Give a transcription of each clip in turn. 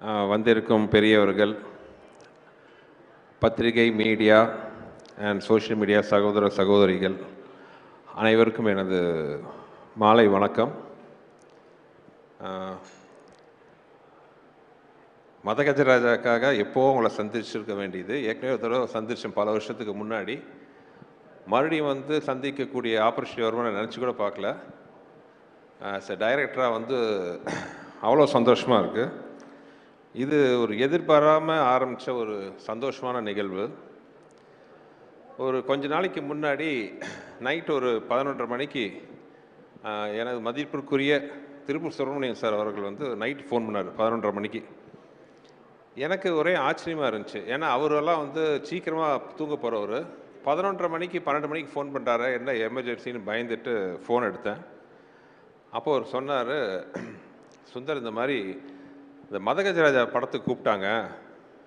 வந்திருக்கும் பெரியவர்கள், பத்திரிகை, மீடியா அண்ட் சோஷியல் மீடியா சகோதர சகோதரிகள் அனைவருக்கும் எனது மாலை வணக்கம். மதகஜராஜாக்காக எப்போவும் உங்களை சந்திச்சிருக்க வேண்டியது. ஏற்கனவே ஒரு தடவை சந்திச்சேன் பல வருஷத்துக்கு முன்னாடி. மறுபடியும் சந்திக்கக்கூடிய ஆப்பர்ச்சுனிட்டி வருமானு நினச்சி கூட பார்க்கல. ஆஸ் எ டைரக்டராக அவ்வளோ சந்தோஷமாக இருக்குது. இது ஒரு எதிர்பாராமல் ஆரம்பித்த ஒரு சந்தோஷமான நிகழ்வு. ஒரு கொஞ்ச நாளைக்கு முன்னாடி நைட் ஒரு 11:30 மணிக்கு எனது மதிப்பிற்குரிய திருப்பூர் சுப்பிரமணியன் சார் அவர்கள் நைட் ஃபோன் பண்ணார் 11:30 மணிக்கு. எனக்கு ஒரே ஆச்சரியமாக இருந்துச்சு. ஏன்னா அவரெல்லாம் சீக்கிரமாக தூங்க போகிறவர் 11:30 மணிக்கு 12 மணிக்கு ஃபோன் பண்ணுறாரு, என்ன எமர்ஜென்சின்னு பயந்துட்டு ஃபோன் எடுத்தேன். அப்போது அவர் சொன்னார், சுந்தர் இந்த மாதிரி இந்த மதகஜராஜா படத்துக்கு கூப்பிட்டாங்க,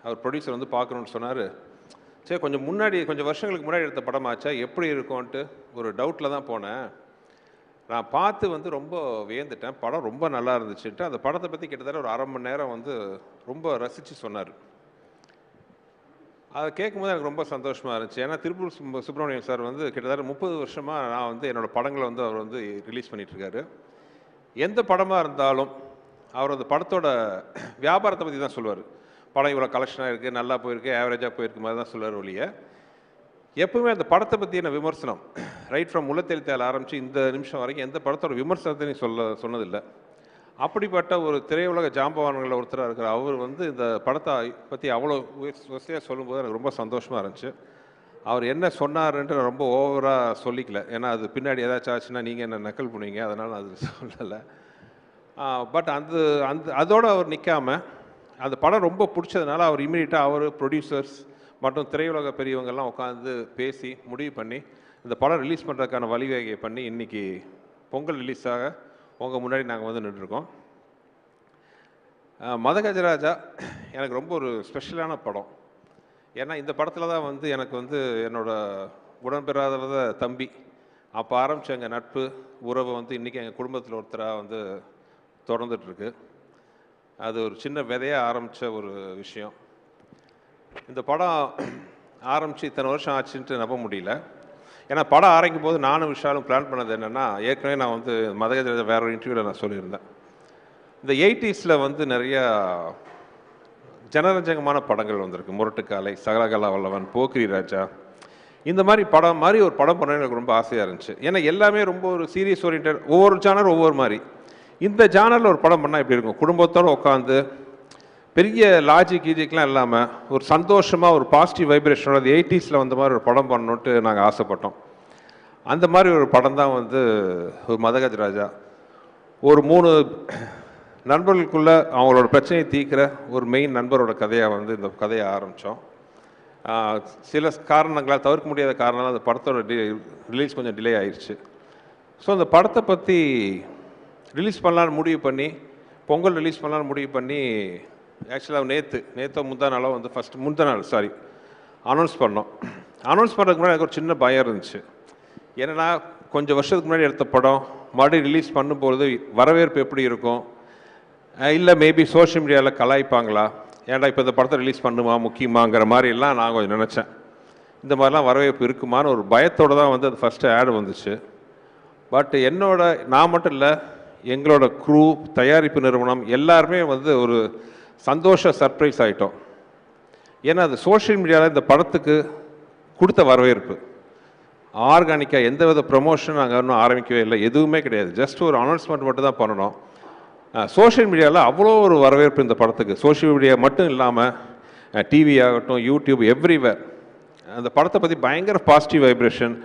அவர் ப்ரொடியூசர் பார்க்கணுன்னு சொன்னார். சரி, கொஞ்சம் வருஷங்களுக்கு முன்னாடி எடுத்த படமாச்சா, எப்படி இருக்கும்ன்ட்டு ஒரு டவுட்டில் தான் போனேன். நான் பார்த்து ரொம்ப வியந்துட்டேன். படம் ரொம்ப நல்லா இருந்துச்சுட்டு அந்த படத்தை பற்றி கிட்டத்தட்ட ஒரு அரை மணி நேரம் ரொம்ப ரசித்து சொன்னார். அதை கேட்கும்போது எனக்கு ரொம்ப சந்தோஷமாக இருந்துச்சு. ஏன்னா திருப்பூர் சுப்பிரமணியன் சார் கிட்டத்தட்ட 30 வருஷமாக நான் என்னோடய படங்களை அவர் ரிலீஸ் பண்ணிகிட்ருக்காரு. எந்த படமாக இருந்தாலும் அவர் அந்த படத்தோட வியாபாரத்தை பற்றி தான் சொல்லுவார். படம் இவ்வளோ கலெக்ஷனாக இருக்குது, நல்லா போயிருக்கு, ஆவரேஜாக போயிருக்கு மாதிரி தான் சொல்லுவார் ஒழிய எப்பவுமே அந்த படத்தை பற்றின விமர்சனம் ரைட் ஃப்ரம் முள்ளத்தெளித்தால் ஆரம்பித்து இந்த நிமிஷம் வரைக்கும் எந்த படத்தோட விமர்சனத்தையும் சொன்னதில்லை. அப்படிப்பட்ட ஒரு திரையுலக ஜாம்பவான்களில் ஒருத்தராக இருக்கிற அவர் இந்த படத்தை பற்றி அவ்வளோ வசதியாக சொல்லும்போது எனக்கு ரொம்ப சந்தோஷமாக இருந்துச்சு. அவர் என்ன சொன்னார்ன்ட்டு நான் ரொம்ப ஓவராக சொல்லிக்கல. ஏன்னா அது பின்னாடி ஏதாச்சும் ஆச்சுன்னா நீங்கள் என்ன நக்கல் பண்ணுவீங்க, அதனால் அது சொல்லலை. பட் அதோடு அவர் நிற்காமல் அந்த படம் ரொம்ப பிடிச்சதுனால அவர் இமீடியட்டாக அவர் ப்ரொடியூசர்ஸ் மற்றும் திரையுலக பெரியவங்கள்லாம் உட்காந்து பேசி முடிவு பண்ணி இந்த படம் ரிலீஸ் பண்ணுறதுக்கான வழிவகையை பண்ணி இன்றைக்கி பொங்கல் ரிலீஸாக உங்கள் முன்னாடி நாங்கள் நின்றுருக்கோம். மதகஜராஜா எனக்கு ரொம்ப ஒரு ஸ்பெஷலான படம். ஏன்னா இந்த படத்தில் தான் எனக்கு என்னோடய உடன்பெறாத தம்பி அப்போ ஆரம்பித்த எங்கள் நட்பு உறவு இன்றைக்கி எங்கள் குடும்பத்தில் ஒருத்தராக தொடர்ந்துட்டுருக்கு. அது ஒரு சின்ன விதையாக ஆரம்பித்த ஒரு விஷயம். இந்த படம் ஆரம்பித்து இத்தனை வருஷம் ஆச்சுன்ட்டு நம்ப முடியல. ஏன்னா படம் ஆரம்பிக்கும் போது நானும் விஷாலும் பிளான் பண்ணது என்னென்னா, ஏற்கனவே நான் மதகஜராஜா வேற ஒரு இன்டர்வியூவில் நான் சொல்லியிருந்தேன், இந்த 80ஸில் நிறையா ஜனரஞ்சகமான படங்கள் வந்திருக்கு. முரட்டுக்காலை, சகலகலா வல்லவன், போக்கிரி ராஜா, இந்த மாதிரி படம் மாதிரி ஒரு படம் பண்ண எனக்கு ரொம்ப ஆசையாக இருந்துச்சு. ஏன்னா எல்லாமே ரொம்ப ஒரு சீரியஸ் ஓரியன்ட், ஒவ்வொரு ஜானர் ஒவ்வொரு மாதிரி. இந்த ஜானரில் ஒரு படம் பண்ணால் எப்படி இருக்கும், குடும்பத்தோடு உட்காந்து பெரிய கீஜிக்லாம் இல்லாமல் ஒரு சந்தோஷமாக ஒரு பாசிட்டிவ் வைப்ரேஷனோட 80ஸில் வந்த மாதிரி ஒரு படம் பண்ணணுன்ட்டு நாங்கள் ஆசைப்பட்டோம். அந்த மாதிரி ஒரு படம் தான் ஒரு மதகஜராஜா. ஒரு 3 நண்பர்களுக்குள்ளே அவங்களோட பிரச்சனையை தீர்க்கிற ஒரு மெயின் நண்பரோட கதையாக இந்த கதையை ஆரம்பித்தோம். சில காரணங்களால், தவிர்க்க முடியாத காரணங்களால் அந்த படத்தோட ரிலீஸ் கொஞ்சம் டிலே ஆயிடுச்சு. ஸோ அந்த படத்தை பற்றி ரிலீஸ் பண்ணலான்னு முடிவு பண்ணி, பொங்கல் ரிலீஸ் பண்ணலான்னு முடிவு பண்ணி, ஆக்சுவலாக நேற்றோ முந்தா நாளோ அனௌன்ஸ் பண்ணோம். அனௌன்ஸ் பண்ணுறதுக்கு முன்னாடி எனக்கு ஒரு சின்ன பயம் இருந்துச்சு. ஏன்னா கொஞ்சம் வருஷத்துக்கு முன்னாடி எடுத்த படம் மறுபடியும் ரிலீஸ் பண்ணும்போது வரவேற்பு எப்படி இருக்கும், இல்லை மேபி சோஷியல் மீடியாவில் கலாய்ப்பாங்களா, ஏன்டா இப்போ இந்த படத்தை ரிலீஸ் பண்ணுமா முக்கியமாங்கிற மாதிரிலாம் நான் கொஞ்சம் நினச்சேன். இந்த மாதிரிலாம் வரவேற்பு இருக்குமான்னு ஒரு பயத்தோடு தான் அது ஃபஸ்ட்டு ஆடு வந்துச்சு. பட் நான் மட்டும் இல்லை, எங்களோட க்ரூ, தயாரிப்பு நிறுவனம் எல்லாருமே ஒரு சந்தோஷ சர்ப்ரைஸ் ஆகிட்டோம். ஏன்னா அது சோஷியல் மீடியாவில் இந்த படத்துக்கு கொடுத்த வரவேற்பு ஆர்கானிக்காக எந்த வித ப்ரமோஷன் நாங்கள் இன்னும் ஆரம்பிக்கவே இல்லை, எதுவுமே கிடையாது. ஜஸ்ட் ஒரு அனௌன்ஸ்மெண்ட் மட்டும் தான் பண்ணணும். சோஷியல் மீடியாவில் அவ்வளோ ஒரு வரவேற்பு இந்த படத்துக்கு. சோஷியல் மீடியா மட்டும் இல்லாமல் டிவி ஆகட்டும், யூடியூப், எவ்ரிவேர் அந்த படத்தை பற்றி பயங்கர பாசிட்டிவ் வைப்ரேஷன்.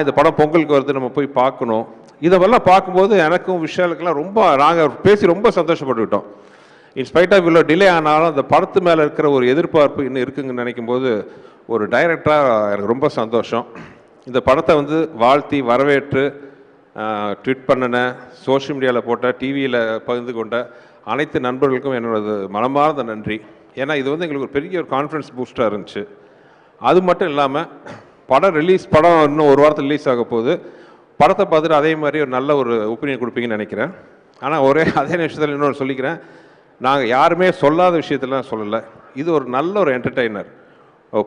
இந்த படம் பொங்கலுக்கு வருது, நம்ம போய் பார்க்கணும். இதெல்லாம் பார்க்கும்போது எனக்கும் விஷாலுக்கெல்லாம் நாங்கள் பேசி ரொம்ப சந்தோஷப்பட்டுக்கிட்டோம். இன்ஸ்பைட் ஆஃப் இவ்வளோ டிலே ஆனாலும் அந்த படத்து மேலே இருக்கிற ஒரு எதிர்பார்ப்பு இன்னும் இருக்குங்கன்னு நினைக்கும் போது ஒரு டைரக்டராக எனக்கு ரொம்ப சந்தோஷம். இந்த படத்தை வாழ்த்தி வரவேற்று ட்வீட் பண்ணின, சோஷியல் மீடியாவில் போட்ட, டிவியில் பகிர்ந்து கொண்ட அனைத்து நண்பர்களுக்கும் என்னோடது மனமார்ந்த நன்றி. ஏன்னா இது எங்களுக்கு ஒரு பெரிய ஒரு கான்ஃபிடன்ஸ் பூஸ்டாக இருந்துச்சு. அது மட்டும் இல்லாமல் படம் இன்னும் ஒரு வாரத்தில் ரிலீஸ் ஆக போகுது. படத்தை பார்த்துட்டு அதே மாதிரி ஒரு நல்ல ஒரு ஒப்பீனியன் கொடுப்பீங்கன்னு நினைக்கிறேன். ஆனால் அதே நிமிஷத்தில் இன்னொரு சொல்லிக்கிறேன், நாங்கள் யாருமே சொல்லாத விஷயத்தெல்லாம் சொல்லலை. இது ஒரு நல்ல ஒரு என்டர்டெய்னர்.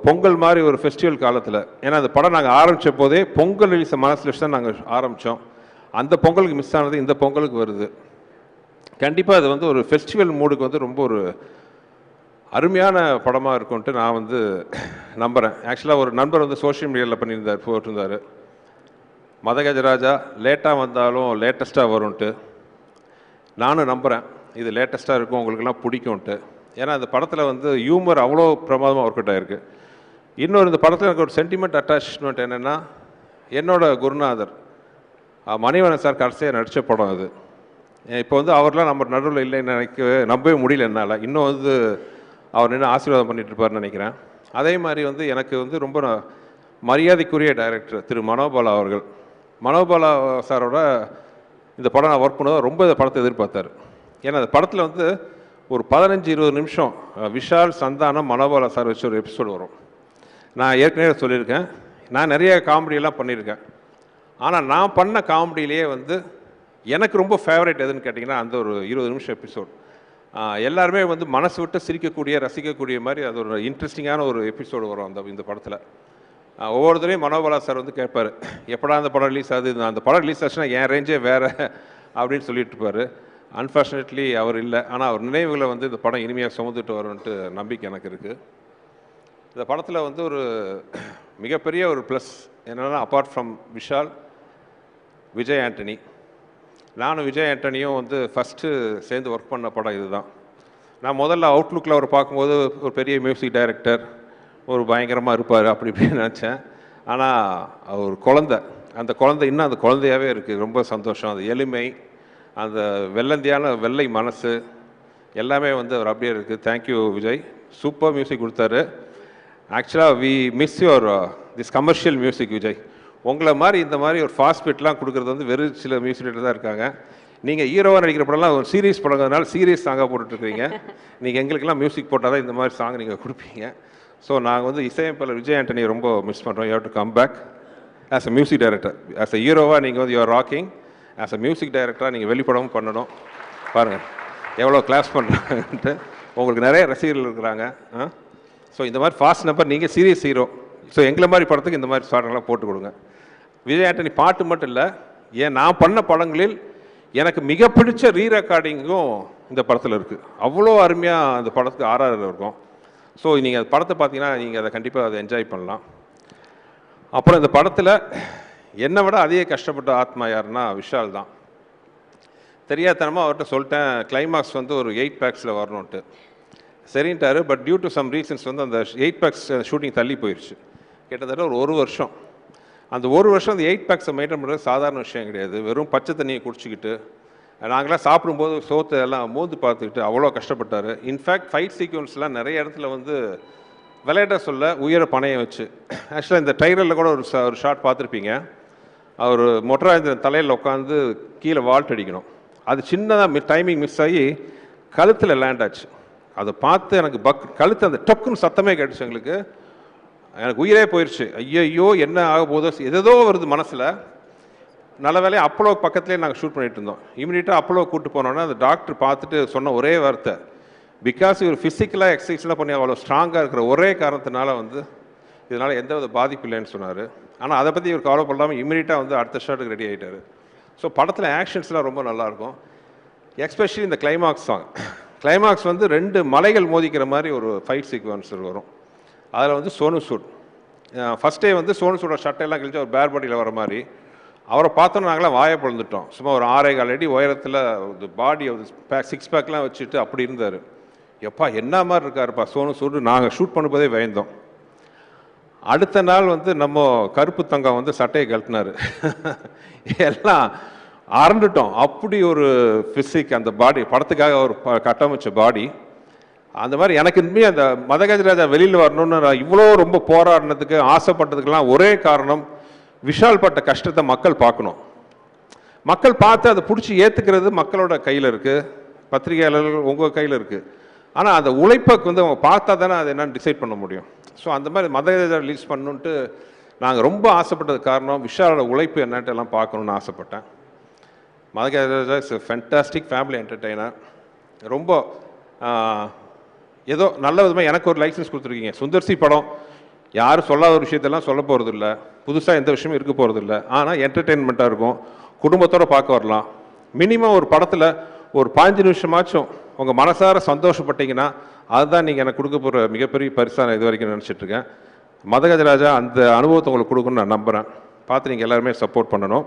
பொங்கல் மாதிரி ஒரு ஃபெஸ்டிவல் காலத்தில், ஏன்னா அந்த படம் நாங்கள் ஆரம்பித்த போதே பொங்கல் ரிலீஸை மனசில் வச்சு தான் நாங்கள் ஆரம்பித்தோம். அந்த பொங்கலுக்கு மிஸ் ஆனது இந்த பொங்கலுக்கு வருது. கண்டிப்பாக அது வந்து ஒரு ஃபெஸ்டிவல் மூடுக்கு வந்து ரொம்ப ஒரு அருமையான படமாக இருக்கும்ன்ட்டு நான் வந்து நம்புகிறேன். ஆக்சுவலாக ஒரு நண்பர் வந்து சோஷியல் மீடியாவில் போட்டிருந்தார், மதகஜராஜா லேட்டாக வந்தாலும் லேட்டஸ்ட்டாக வரும்ன்ட்டு. நானும் நம்புகிறேன் இது லேட்டஸ்ட்டாக இருக்கும், உங்களுக்கெல்லாம் பிடிக்கும்ன்ட்டு. ஏன்னா அந்த படத்தில் வந்து ஹியூமர் அவ்வளோ பிரமாதமாக ஒர்க் அவுட் ஆகிருக்கு. இன்னொரு இந்த படத்தில் எனக்கு ஒரு சென்டிமெண்ட் அட்டாச்மெண்ட் என்னென்னா, என்னோட குருநாதர் மணிவண்ணன் சார் கடைசியாக நடித்த படம் அது. இப்போ வந்து அவர்லாம் நம்ம நடுவில் இல்லைன்னு நம்பவே முடியல என்னால். இன்னும் வந்து அவர் நின்று ஆசீர்வாதம் பண்ணிட்டு இருப்பார்னு நினைக்கிறேன். அதே மாதிரி வந்து எனக்கு வந்து ரொம்ப மரியாதைக்குரிய டைரக்டர் திரு மனோபாலா அவர்கள். மனோபாலா சாரோட இந்த படம் நான் ஒர்க் பண்ணுவது ரொம்ப இந்த படத்தை எதிர்பார்த்தார். ஏன்னா அந்த படத்தில் வந்து ஒரு 15-20 நிமிஷம் விஷால், சந்தானம், மனோபாலா சார் வச்சு ஒரு எபிசோடு வரும். நான் ஏற்கனவே சொல்லியிருக்கேன், நான் நிறைய காமெடியெல்லாம் பண்ணியிருக்கேன். ஆனால் நான் பண்ண காமெடியிலேயே வந்து எனக்கு ரொம்ப ஃபேவரட் எதுன்னு கேட்டிங்கன்னா அந்த ஒரு 20 நிமிஷம் எபிசோட். எல்லாருமே வந்து மனசு விட்டு சிரிக்கக்கூடிய, ரசிக்கக்கூடிய மாதிரி அது ஒரு இன்ட்ரெஸ்டிங்கான ஒரு எபிசோடு வரும் இந்த படத்தில். ஒவ்வொருத்தரையும் மனோபாலா சார் வந்து கேட்பார், எப்படா அந்த படம் ரிலீஸ் ஆகுது, அந்த படம் ரிலீஸ் ஆச்சுன்னா என் ரேஞ்சே வேறு அப்படின்னு சொல்லிட்டு இருப்பார். அன்ஃபார்ச்சுனேட்லி அவர் இல்லை. ஆனால் அவர் நினைவுகளை வந்து இந்த படம் இனிமையாக சுமந்துட்டு வரும்ன்ட்டு நம்பிக்கை எனக்கு இருக்குது. இந்த படத்தில் வந்து ஒரு மிகப்பெரிய ஒரு ப்ளஸ் என்னென்னா, அப்பார்ட் ஃப்ரம் விஷால், விஜய் ஆண்டனி. நானும் விஜய் ஆண்டனியும் வந்து ஃபஸ்ட்டு சேர்ந்து ஒர்க் பண்ண படம் இதுதான். நான் முதல்ல அவுட்லுக்கில் அவர் பார்க்கும்போது ஒரு பெரிய மியூசிக் டைரக்டர், ஒரு பயங்கரமாக இருப்பார் அப்படி இப்படின்னு நினச்சேன். ஆனால் ஒரு குழந்தை, அந்த குழந்தை இன்னும் அந்த குழந்தையாகவே இருக்குது. ரொம்ப சந்தோஷம். அந்த எளிமை, அந்த வெள்ளந்தியான வெள்ளை மனசு எல்லாமே வந்து அவர் அப்படியே இருக்குது. தேங்க்யூ விஜய், சூப்பர் மியூசிக் கொடுத்தாரு. ஆக்சுவலாக we miss your this commercial music Vijay. உங்களை மாதிரி இந்த மாதிரி ஒரு ஃபாஸ்ட் பீட்லாம் கொடுக்குறது வந்து வெறும் சில மியூசிக் டைரக்டர் தான் இருக்காங்க. நீங்கள் ஹீரோவாக நடிக்கிற படம்லாம் ஒரு சீரியஸ் படங்கிறதுனால சீரியஸ் சாங்காக போட்டுட்ருக்கீங்க. நீங்கள் எங்களுக்கெல்லாம் மியூசிக் போட்டால் தான் இந்த மாதிரி சாங் நீங்கள் கொடுப்பீங்க. ஸோ நாங்கள் வந்து இசையமைப்பாளர் விஜய் ஆண்டனி ரொம்ப மிஸ் பண்ணுறோம். You have to come back as a music director. As a ஹீரோவாக நீங்கள் வந்து யூஆர் ராக்கிங். ஆஸ் அ மியூசிக் டைரக்டராக நீங்கள் வெளிப்படவும் பண்ணணும். பாருங்கள் எவ்வளோ கிளாஸ் பண்ணுறாங்கன்ட்டு. உங்களுக்கு நிறைய ரசிகர்கள் இருக்கிறாங்க. ஸோ இந்த மாதிரி ஃபாஸ்ட் நம்பர், நீங்கள் சீரியஸ் ஹீரோ. ஸோ எங்களை மாதிரி படத்துக்கு இந்த மாதிரி சாங்கெல்லாம் போட்டு கொடுங்க. விஜய் ஆண்டனி பாட்டு மட்டும் இல்லை, நான் பண்ண படங்களில் எனக்கு மிக பிடிச்ச ரீரெக்கார்டிங்கும் இந்த படத்தில் இருக்குது. அவ்வளோ அருமையாக அந்த படத்துக்கு RRR இருக்கும். ஸோ நீங்கள் அந்த படத்தை பார்த்தீங்கன்னா நீங்கள் அதை கண்டிப்பாக அதை என்ஜாய் பண்ணலாம். அப்புறம் இந்த படத்தில் என்னை விட அதிக கஷ்டப்பட்ட ஆத்மா யாருன்னா விஷால் தான். தெரியாதனமாக அவர்கிட்ட சொல்லிட்டேன், கிளைமாக்ஸ் வந்து ஒரு 8 பேக்ஸில் வரணுன்ட்டு. சரின்ட்டாரு. But due to some reasons வந்து அந்த 8 பேக்ஸ் ஷூட்டிங் தள்ளி போயிடுச்சு. கிட்டத்தட்ட ஒரு வருஷம். அந்த ஒரு வருஷம் அந்த 8 பேக்ஸை மெயின்டைன் பண்ணுறது சாதாரண விஷயம் கிடையாது. வெறும் பச்சை தண்ணியை குடிச்சிக்கிட்டு நாங்களாம் சாப்பிடும்போது சோத்தை எல்லாம் மோந்து பார்த்துக்கிட்டு அவ்வளோ கஷ்டப்பட்டார். இன்ஃபேக்ட் ஃபைட் சீக்வன்ஸ்லாம் நிறைய இடத்துல வந்து விளையாட்ட சொல்ல உயர பணையை வச்சு. ஆக்சுவலாக இந்த ட்ரைலரில் கூட ஒரு ஷாட் பார்த்துருப்பீங்க. அவர் மொட்டராஜேந்திரன் தலையில் உட்காந்து கீழே வால்ட் அடிக்கணும். அது சின்னதாக டைமிங் மிஸ் ஆகி கழுத்தில் லேண்ட் ஆச்சு. அதை பார்த்து எனக்கு கழுத்து அந்த டொக்குன்னு சத்தமே கேட்டுச்சு. எனக்கு உயிரே போயிடுச்சு. ஐயோ என்ன ஆக போதோ, எதோ வருது மனசில். நல்ல வேலையை அப்போலோ பக்கத்துலேயே நாங்கள் ஷூட் பண்ணிட்டு இருந்தோம். இமீடியட்டாக அப்போலோ கூப்பிட்டு போனோன்னா அந்த டாக்டர் பார்த்துட்டு சொன்ன ஒரே வார்த்தை, பிகாஸ் இவர் ஃபிசிக்கலாக எக்ஸசைஸ்லாம் பண்ணி அவ்வளோ ஸ்ட்ராங்காக இருக்கிற ஒரே காரணத்தினால வந்து இதனால் எந்த வித பாதிப்பு இல்லைன்னு சொன்னார். ஆனால் அதை பற்றி இவர் கவலை பண்ணாமல் இமீடியட்டாக வந்து அடுத்த ஷாட்டுக்கு ரெடி ஆகிட்டார். ஸோ படத்தில் ஆக்ஷன்ஸ்லாம் ரொம்ப நல்லாயிருக்கும். எஸ்பெஷலி இந்த கிளைமாக்ஸ் சாங். கிளைமாக்ஸ் வந்து 2 மலைகள் மோதிக்கிற மாதிரி ஒரு ஃபைட் சீக்வன்ஸ் வரும். அதில் வந்து சோனு சூட் ஃபஸ்ட்டே வந்து சோனு சூடோட சட்டையெல்லாம் கழிச்சு அவர் பேர் பாடியில் வர மாதிரி அவரை பார்த்தோன்னா நாங்களாம் வாயை பொழுந்துட்டோம். சும்மா ஒரு 6.25 அடி உயரத்தில் பாடி 6 பேக்லாம் வச்சுட்டு அப்படி இருந்தார். எப்பா என்ன மாதிரி இருக்காருப்பா சோனு சூடு. நாங்கள் ஷூட் பண்ணும்போதே பயந்தோம். அடுத்த நாள் வந்து நம்ம கருப்பு தங்கம் வந்து சட்டையை கழட்டினார். எல்லாம் அரண்டுட்டோம். அப்படி ஒரு ஃபிசிக் அந்த பாடி, படத்துக்காக ஒரு கட்டமைச்ச பாடி. அந்த மாதிரி எனக்கு இனிமேல் அந்த மதகஜராஜா வெளியில் வரணும்னு நான் இவ்வளோ ரொம்ப போராடினதுக்கு ஆசைப்பட்டதுக்கெல்லாம் ஒரே காரணம், விஷால் பட்ட கஷ்டத்தை மக்கள் பார்க்கணும். மக்கள் பார்த்து அதை பிடிச்சி ஏற்றுக்கிறது மக்களோட கையில் இருக்குது, பத்திரிகையாளர்கள் உங்கள் கையில் இருக்குது. ஆனால் அந்த உழைப்புக்கு வந்து அவங்க பார்த்தா தானே அதை என்னன்னு டிசைட் பண்ண முடியும். ஸோ அந்த மாதிரி மதகஜராஜா ரிலீஸ் பண்ணணுன்ட்டு நாங்கள் ரொம்ப ஆசைப்பட்டது காரணம் விஷாலோட உழைப்பு என்னன்ட்டு எல்லாம் பார்க்கணுன்னு ஆசைப்பட்டேன். Madha Gaja Raja is a fantastic family entertainer. ரொம்ப ஏதோ நல்ல விதமாக எனக்கு ஒரு லைசன்ஸ் கொடுத்துருக்கீங்க. சுந்தர்சி படம் யாரும் சொல்லாத ஒரு விஷயத்தெல்லாம் சொல்ல போகிறது இல்லை, புதுசாக எந்த விஷயமும் இருக்க போகிறது இல்லை. ஆனால் என்டர்டெயின்மெண்ட்டாக இருக்கும், குடும்பத்தோடு பார்க்க வரலாம். மினிமம் ஒரு படத்தில் ஒரு 15 நிமிஷமாச்சும் உங்கள் மனசார சந்தோஷப்பட்டீங்கன்னா அதுதான் நீங்கள் எனக்கு கொடுக்க போகிற மிகப்பெரிய பரிசாக நான் இது வரைக்கும் நினச்சிட்ருக்கேன். மதகஜராஜா அந்த அனுபவத்தை உங்களுக்கு கொடுக்கணும்னு நான் நம்புகிறேன். பார்த்து நீங்கள் எல்லாருமே சப்போர்ட் பண்ணணும்.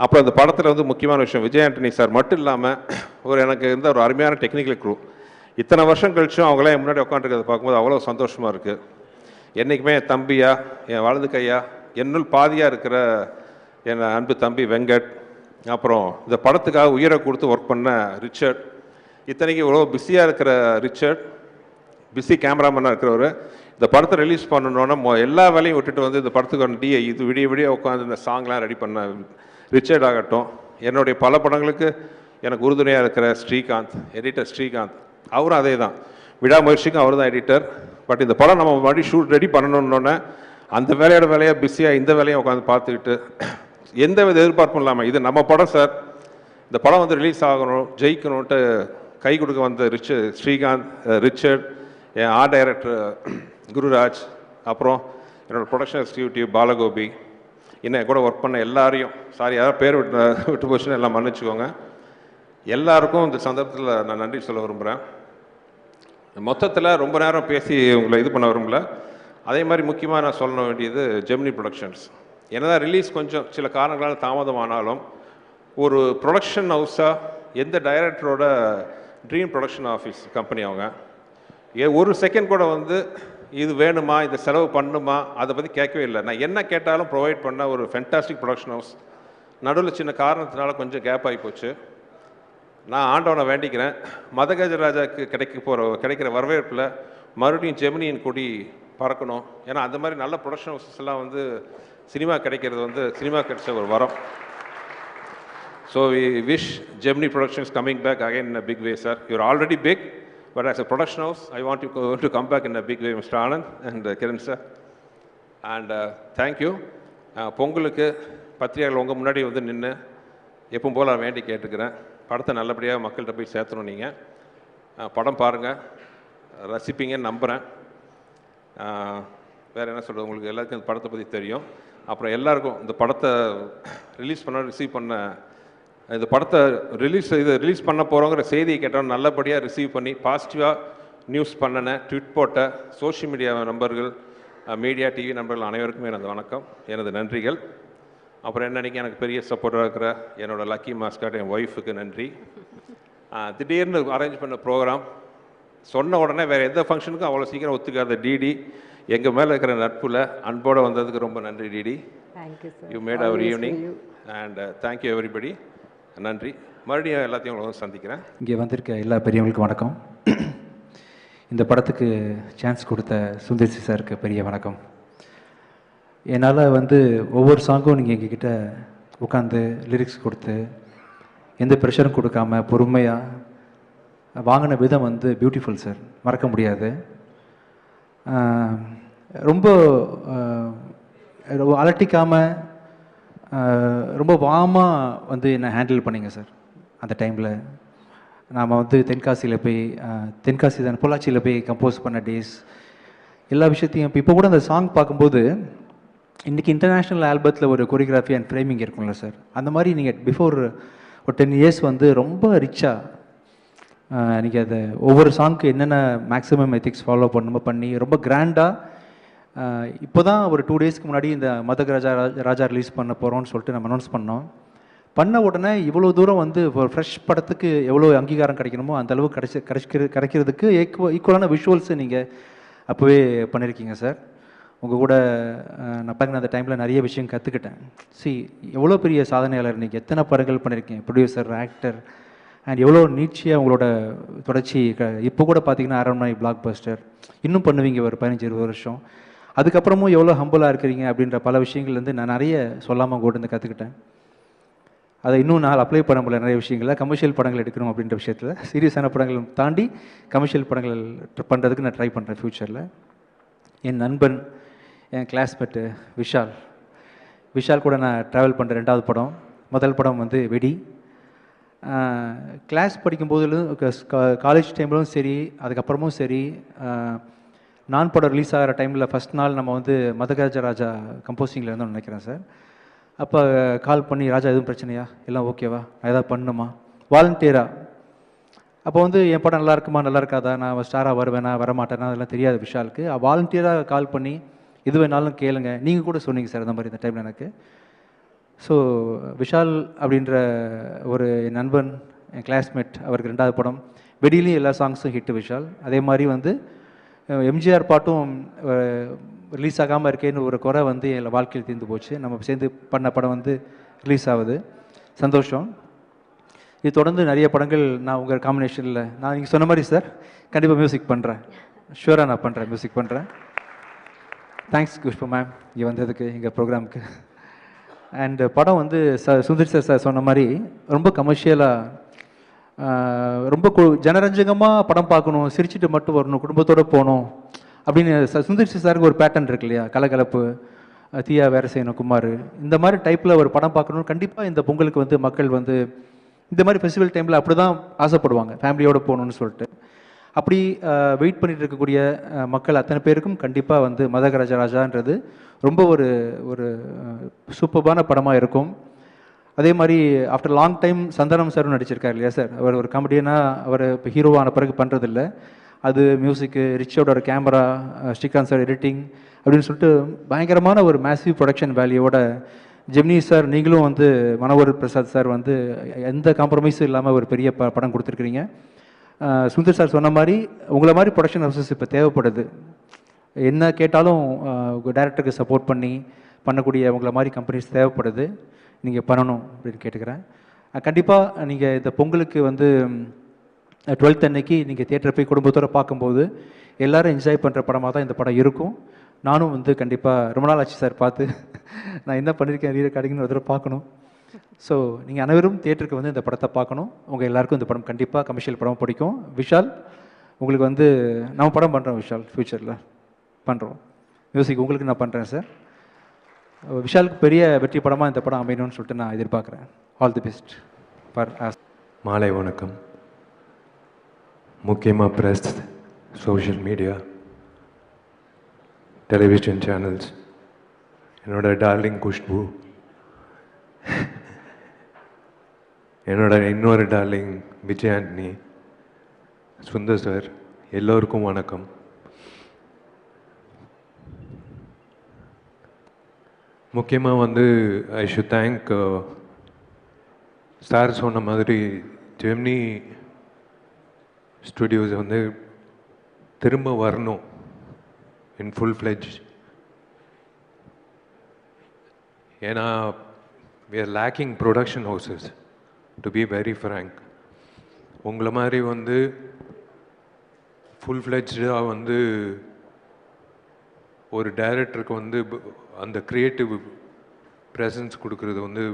அப்புறம் அந்த படத்தில் வந்து முக்கியமான விஷயம், விஜய் ஆண்டனி சார் மட்டும் இல்லாமல் எனக்கு இருந்த ஒரு அருமையான டெக்னிக்கல் க்ரூ. இத்தனை வருஷம் கழிச்சும் அவங்களாம் என் முன்னாடி உட்காந்துருக்கிறத பார்க்கும்போது அவ்வளோ சந்தோஷமாக இருக்குது. என்றைக்குமே என் தம்பியா, என் வலது கையா, என்னுள் பாதியாக இருக்கிற என் அன்பு தம்பி வெங்கட், அப்புறம் இந்த படத்துக்காக உயிரை கொடுத்து ஒர்க் பண்ண ரிச்சர்ட், இத்தனைக்கு இவ்வளோ பிஸியாக இருக்கிற ரிச்சர்ட், பிஸி கேமராமேனாக இருக்கிறவர், இந்த படத்தை ரிலீஸ் பண்ணணுன்னா எல்லா வேலையும் விட்டுட்டு வந்து இந்த படத்துக்கு இது விடிய விடிய உட்காந்து இந்த சாங்லாம் ரெடி பண்ண ரிச்சர்ட் ஆகட்டும், என்னுடைய பல படங்களுக்கு எனக்கு உறுதுணையாக இருக்கிற ஸ்ரீகாந்த், எடிட்டர் ஸ்ரீகாந்த், அவரும் அதே தான், விடாமுயற்சிக்கும் அவர் தான் எடிட்டர். பட் இந்த படம் நம்ம மறுபடியும் ஷூட் ரெடி பண்ணணுன்னொன்னே அந்த வேலையோட வேலையாக பிஸியாக இந்த வேலையை உட்காந்து பார்த்துக்கிட்டு எந்த வித எதிர்பார்ப்பும் இல்லாமல், இது நம்ம படம் சார், இந்த படம் வந்து ரிலீஸ் ஆகணும், ஜெயிக்கணுன்ட்டு கை கொடுக்க வந்த ஸ்ரீகாந்த், ரிச்சர்ட், என் ஆர்ட் டைரக்டர் குருராஜ், அப்புறம் என்னோடய ப்ரொடக்ஷன் எக்ஸிக்யூட்டிவ் பாலகோபி, இன்னும் கூட ஒர்க் பண்ண எல்லாரையும், சாரி யாராவது பேர் விட்டு போச்சுன்னு எல்லாம் மன்னிச்சுக்கோங்க. எல்லாருக்கும் இந்த சந்தர்ப்பத்தில் நான் நன்றி சொல்ல விரும்புகிறேன். மொத்தத்தில் ரொம்ப நேரம் பேசி உங்களை இது பண்ண விரும்பல. அதே மாதிரி முக்கியமாக நான் சொல்ல வேண்டியது ஜெமினி ப்ரொடக்ஷன்ஸ். என்னதான் ரிலீஸ் கொஞ்சம் சில காரணங்களால் தாமதமானாலும் ஒரு ப்ரொடக்ஷன் ஹவுஸாக எந்த டைரக்டரோட ட்ரீம் ப்ரொடக்ஷன் ஆஃபீஸ் கம்பெனி அவங்க, ஒரு செகண்ட் கூட வந்து இது வேணுமா, இதை செலவு பண்ணுமா, அதை பற்றி கேட்கவே இல்லை. நான் என்ன கேட்டாலும் ப்ரொவைட் பண்ண ஒரு ஃபென்டாஸ்டிக் ப்ரொடக்ஷன் ஹவுஸ். நடுவில் சின்ன காரணத்தினால கொஞ்சம் கேப் ஆகி போச்சு. நான் ஆண்டவனை வேண்டிக்கிறேன், மதகஜராஜாவுக்கு கிடைக்கிற வரவேற்பில் மறுபடியும் ஜெமினியின் கொடி பறக்கணும். ஏன்னா அந்த மாதிரி நல்ல ப்ரொடக்ஷன் ஹவுசஸ் எல்லாம் வந்து சினிமா கிடைக்கிறது வந்து சினிமா கிடைச்ச ஒரு வரம். So we wish Gemini Productions coming back again in a big way sir. You are already big, but as a production house, I want you to come back in a big way, Mr. Anand and Kiran sir. And thank you. பொங்கலுக்கு பத்திரிகைகள் உங்கள் முன்னாடி வந்து நின்று எப்பவும் போல் நான் வேண்டி கேட்டுக்கிறேன், படத்தை நல்லபடியாக மக்கள்கிட்ட போய் சேர்த்தணும். நீங்கள் படம் பாருங்கள், ரசிப்பீங்கன்னு நம்புகிறேன். வேறு என்ன சொல்கிறது, உங்களுக்கு எல்லாருக்கும் இந்த படத்தை பற்றி தெரியும். அப்புறம் எல்லாருக்கும் இந்த படத்தை ரிசீவ் பண்ண இந்த படத்தை ரிலீஸ் பண்ண போகிறோங்கிற செய்தியை கேட்டோம், நல்லபடியாக ரிசீவ் பண்ணி பாசிட்டிவாக நியூஸ் பண்ணினேன், ட்விட் போட்ட சோஷியல் மீடியா நண்பர்கள், மீடியா டிவி நண்பர்கள் அனைவருக்குமே எனது வணக்கம், எனது நன்றிகள். அப்புறம் என்னன்னைக்கு எனக்கு பெரிய சப்போர்ட்டாக இருக்கிற என்னோடய லக்கி மாஸ்காட் என் ஒய்ஃபுக்கு நன்றி. திடீர்னு அரேஞ்ச் பண்ண ப்ரோக்ராம் சொன்ன உடனே வேறு எந்த ஃபங்க்ஷனுக்கும் அவ்வளோ சீக்கிரம் ஒத்துக்காத டிடி, எங்கள் மேலே இருக்கிற நட்பில் அன்போடு வந்ததுக்கு ரொம்ப நன்றி DD. You made our evening and thank you everybody. நன்றி. மறுபடியும் எல்லாத்தையும் உங்களை சந்திக்கிறேன். இங்கே வந்திருக்க எல்லா பெரியவங்களுக்கும் வணக்கம். இந்த படத்துக்கு சான்ஸ் கொடுத்த சுந்தர்சி சாருக்கு பெரிய வணக்கம். என்னால் வந்து ஒவ்வொரு சாங்கும் நீங்கள் எங்ககிட்ட உட்காந்து லிரிக்ஸ் கொடுத்து எந்த ப்ரெஷரும் கொடுக்காம பொறுமையாக வாங்கின விதம் வந்து பியூட்டிஃபுல் சார், மறக்க முடியாது. ரொம்ப அலட்டிக்காமல் ரொம்ப வாமாக வந்து என்னை ஹேண்டில் பண்ணிங்க சார். அந்த டைமில் நாம் வந்து தென்காசி தான் பொள்ளாச்சியில் போய் கம்போஸ் பண்ண டேஸ் எல்லா விஷயத்தையும் இப்போ கூட அந்த சாங் பார்க்கும்போது இன்றைக்கி இன்டர்நேஷ்னல் ஆல்பத்தில் ஒரு கொரியோகிராஃபி அண்ட் ஃப்ரேமிங் இருக்கும்ல சார், அந்த மாதிரி நீங்கள் பிஃபோர் ஒரு 10 இயர்ஸ் வந்து ரொம்ப ரிச்சாக நீங்கள் அதை ஒவ்வொரு சாங்க்கு என்னென்ன மேக்ஸிமம் எத்திக்ஸ் ஃபாலோ பண்ணி ரொம்ப கிராண்டாக இப்போ தான் ஒரு 2 டேஸ்க்கு முன்னாடி இந்த மதகஜராஜா ரிலீஸ் பண்ண போகிறோம்னு சொல்லிட்டு நம்ம அனௌன்ஸ் பண்ண உடனே இவ்வளோ தூரம் வந்து ஒரு ஃப்ரெஷ் படத்துக்கு எவ்வளோ அங்கீகாரம் கிடைக்கணுமோ அந்த அளவுக்கு கிடைக்கிறதுக்கு ஈக்குவலான விஷுவல்ஸை நீங்கள் அப்போவே பண்ணியிருக்கீங்க சார். உங்கள் கூட நான் பார்த்திங்கன்னா அந்த டைமில் நிறைய விஷயம் கற்றுக்கிட்டேன். எவ்வளோ பெரிய சாதனையாளர் நீங்கள், எத்தனை படங்கள் பண்ணியிருக்கீங்க, ப்ரொடியூசர், ஆக்டர், அண்ட் எவ்வளோ நீட்சியாக உங்களோட தொடர்ச்சி. இப்போ கூட பார்த்தீங்கன்னா அரண்மனை பிளாக் பஸ்டர் இன்னும் பண்ணுவீங்க ஒரு 15-20 வருஷம். அதுக்கப்புறமும் எவ்வளோ ஹம்பிளாக இருக்கிறீங்க அப்படின்ற பல விஷயங்கள்லேருந்து நான் நிறைய சொல்லாமல் கூட இருந்து கற்றுக்கிட்டேன். அதை இன்னும் நான் அப்ளை பண்ண முடியல நிறைய விஷயங்களில். கமர்ஷியல் படங்கள் எடுக்கணும் அப்படின்ற விஷயத்தில் சீரியஸான படங்கள் தாண்டி கமர்ஷியல் படங்கள் பண்ணுறதுக்கு நான் ட்ரை பண்ணுறேன் ஃப்யூச்சரில். என் நண்பன், என் கிளாஸ்மேட்டு விஷால் கூட நான் ட்ராவல் பண்ணுற 2வது படம். முதல் படம் வந்து வெடி, கிளாஸ் படிக்கும்போதிலும் காலேஜ் டைம்லும் சரி, அதுக்கப்புறமும் சரி, நான் படம் ரிலீஸ் ஆகிற டைமில் ஃபஸ்ட் நாள் நம்ம வந்து மதகஜ ராஜா கம்போசிங்கில் இருந்தோம்னு நினைக்கிறேன் சார். அப்போ கால் பண்ணி, ராஜா எதுவும் பிரச்சனையா, எல்லாம் ஓகேவா, நான் எதாவது பண்ணணுமா, வாலண்டியராக. அப்போ வந்து என் படம் நல்லா இருக்குமா நல்லா இருக்காதா, நான் ஸ்டாராக வருவேனா வரமாட்டேனா அதெல்லாம் தெரியாது விஷாலுக்கு. வாலண்டியராக கால் பண்ணி எது வேணாலும் கேளுங்க, நீங்கள் கூட சொன்னீங்க சார் அந்த மாதிரி இந்த டைமில் எனக்கு. ஸோ விஷால் அப்படின்ற ஒரு நண்பன், என் கிளாஸ்மேட், அவருக்கு 2வது படம் வெடியிலையும் எல்லா சாங்ஸும் ஹிட்டு விஷால். அதே மாதிரி வந்து எம்ஜிஆர் பாட்டும் ரிலீஸ் ஆகாமல் இருக்கேன்னு ஒரு குறை வந்து என் வாழ்க்கையில் தீர்ந்து போச்சு. நம்ம சேர்ந்து பண்ண படம் வந்து ரிலீஸ் ஆகுது, சந்தோஷம். இது தொடர்ந்து நிறைய படங்கள் நான் உங்கள் காம்பினேஷனில், நான் நீங்கள் சொன்ன மாதிரி சார் கண்டிப்பாக மியூசிக் பண்ணுறேன், ஷூராக நான் பண்ணுறேன், மியூசிக் பண்ணுறேன். தேங்க்ஸ் புஷ்பா மேம் இங்கே வந்ததுக்கு எங்கள் ப்ரோக்ராமுக்கு. அண்டு படம் வந்து சுந்தர் சார் சொன்ன மாதிரி ரொம்ப கமர்ஷியலாக, ரொம்ப ஜனரஞ்சகமாக படம் பார்க்கணும், சிரிச்சுட்டு மட்டும் வரணும், குடும்பத்தோடு போகணும் அப்படின்னு சுந்தர் சாருக்கு ஒரு பேட்டர்ன் இருக்கு இல்லையா, கலகலப்பு, தீயா வேறு செய்யணும், குமார், இந்த மாதிரி டைப்பில் ஒரு படம் பார்க்கணும். கண்டிப்பாக இந்த பொங்கலுக்கு வந்து மக்கள் வந்து இந்த மாதிரி ஃபெஸ்டிவல் டைமில் அப்படி தான் ஆசைப்படுவாங்க, ஃபேமிலியோடு போகணுன்னு சொல்லிட்டு. அப்படி வெயிட் பண்ணிட்டு இருக்கக்கூடிய மக்கள் அத்தனை பேருக்கும் கண்டிப்பாக வந்து மதகஜ ராஜான்றது ரொம்ப ஒரு ஒரு சூப்பர்பான படமாக இருக்கும். அதே மாதிரி ஆஃப்டர் லாங் டைம் சந்தானம் சாரும் நடிச்சிருக்காரு இல்லையா சார். அவர் ஒரு காமெடியனாக அவர் இப்போ ஹீரோவான பிறகு பண்ணுறதில்ல. அது மியூசிக்கு, ரிச்சோட கேமரா, ஸ்ரீகாந்த் சார் எடிட்டிங் அப்படின்னு சொல்லிட்டு பயங்கரமான ஒரு மேசிவ் ப்ரொடக்ஷன் வேல்யூவோட ஜெமினி சார், நீங்களும் வந்து மனோகர் பிரசாத் சார் வந்து எந்த காம்ப்ரமைஸும் இல்லாமல் ஒரு பெரிய படம் கொடுத்துருக்குறீங்க. சுந்தர் சார் சொன்ன மாதிரி உங்களை மாதிரி ப்ரொடக்ஷன் ஹவுசஸ் இப்போ தேவைப்படுது. என்ன கேட்டாலும் டைரக்டருக்கு சப்போர்ட் பண்ணி பண்ணக்கூடிய உங்களை மாதிரி கம்பெனிஸ் தேவைப்படுது. நீங்கள் பண்ணணும் அப்படின்னு கேட்டுக்கிறேன். கண்டிப்பாக நீங்கள் இந்த பொங்கலுக்கு வந்து 12th அன்னைக்கு நீங்கள் தியேட்டரை போய் குடும்பத்தோடு பார்க்கும்போது எல்லோரும் என்ஜாய் பண்ணுற படமாக தான் இந்த படம் இருக்கும். நானும் வந்து கண்டிப்பாக ரொம்ப நாள் ஆச்சு சார் பார்த்து, நான் என்ன பண்ணியிருக்கேன் ரீ ரெக்கார்டிங்னு ஒரு தடவை பார்க்கணும். ஸோ நீங்கள் அனைவரும் தியேட்டருக்கு வந்து இந்த படத்தை பார்க்கணும். உங்கள் எல்லாருக்கும் இந்த படம் கண்டிப்பாக கமர்ஷியல் படம் பிடிக்கும். விஷால், உங்களுக்கு வந்து நம்ம படம் பண்ணுறோம் விஷால், ஃப்யூச்சரில் பண்ணுறோம். மியூசிக் உங்களுக்கு நான் பண்ணுறேன் சார். விஷாலுக்கு பெரிய வெற்றி படமாக இந்த படம் அமையணும்னு சொல்லிட்டு நான் எதிர்பார்க்குறேன். All the best for as. மாலை வணக்கம். முக்கியமாக press, social media, television channels, என்னோட டார்லிங் குஷ்பு, என்னோட இன்னொரு டார்லிங் விஜய் ஆண்டனி, சுந்தர் சார், எல்லோருக்கும் வணக்கம். முக்கியமாக வந்து ஐ ஷுட் தேங்க் சார் சொன்ன மாதிரி ஜெமினி ஸ்டுடியோஸ் வந்து திரும்ப வரணும் இன் ஃபுல் ஃப்ளெஜ். ஏன்னா we are lacking production houses, to be very frank. உங்களை மாதிரி வந்து ஃபுல் ஃப்ளெஜ்டாக வந்து ஒரு டைரக்டருக்கு வந்து அந்த க்ரியேட்டிவ் ப்ரெசன்ஸ் கொடுக்கறது வந்து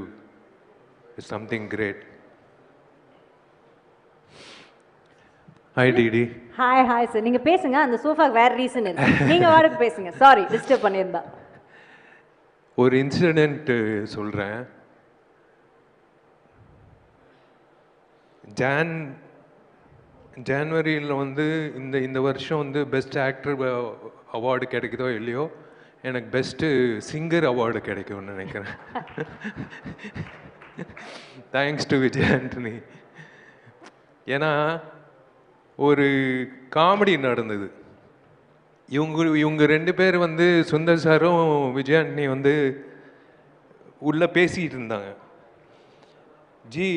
is something great. Hi DD. Hi sir, நீங்கள் பேசுங்க. அந்த சோஃபாக்கு வேறு ரீசன் இருக்கு, நீங்கள் வாடகை பேசுங்க. சாரி டிஸ்டர்ப் பண்ணியிருந்தா. ஒரு இன்சிடெண்ட் சொல்கிறேன். ஜான்வரியில் வந்து இந்த வருஷம் வந்து பெஸ்ட் ஆக்டர் அவார்டு கிடைக்குதோ இல்லையோ, எனக்கு பெஸ்ட்டு சிங்கர் அவார்டு கிடைக்கும்னு நினைக்கிறேன். Thanks to Vijay Antony. ஏன்னா ஒரு காமெடி நடந்தது. இவங்க 2 பேர் வந்து சுந்தர் சாரும் விஜய் ஆண்டனி வந்து உள்ளே பேசிகிட்டு இருந்தாங்க. ஜி,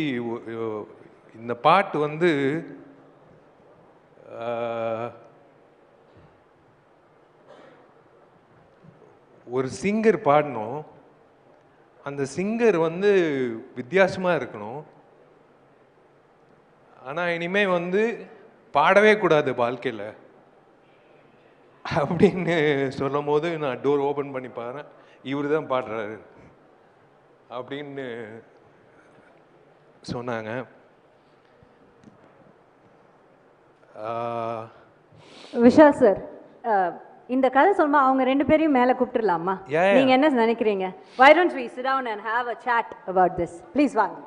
இந்த பாட்டு வந்து ஒரு சிங்கர் பாடணும், அந்த சிங்கர் வந்து வித்தியாசமாக இருக்கணும், ஆனால் இனிமேல் வந்து பாடவே கூடாது வாழ்க்கையில் அப்படின்னு சொல்லும் போது நான் டோர் ஓப்பன் பண்ணி பாருறேன், இவர் தான் பாடுறாரு அப்படின்னு சொன்னாங்க. விஷால் சார், இந்த கதை சொல்லுமா அவங்க 2 பேரையும் மேலே கூப்பிட்டுலாமா? நீங்க என்ன நினைக்கிறீங்க? Why don't we sit down and have a chat about this? Please வாங்க.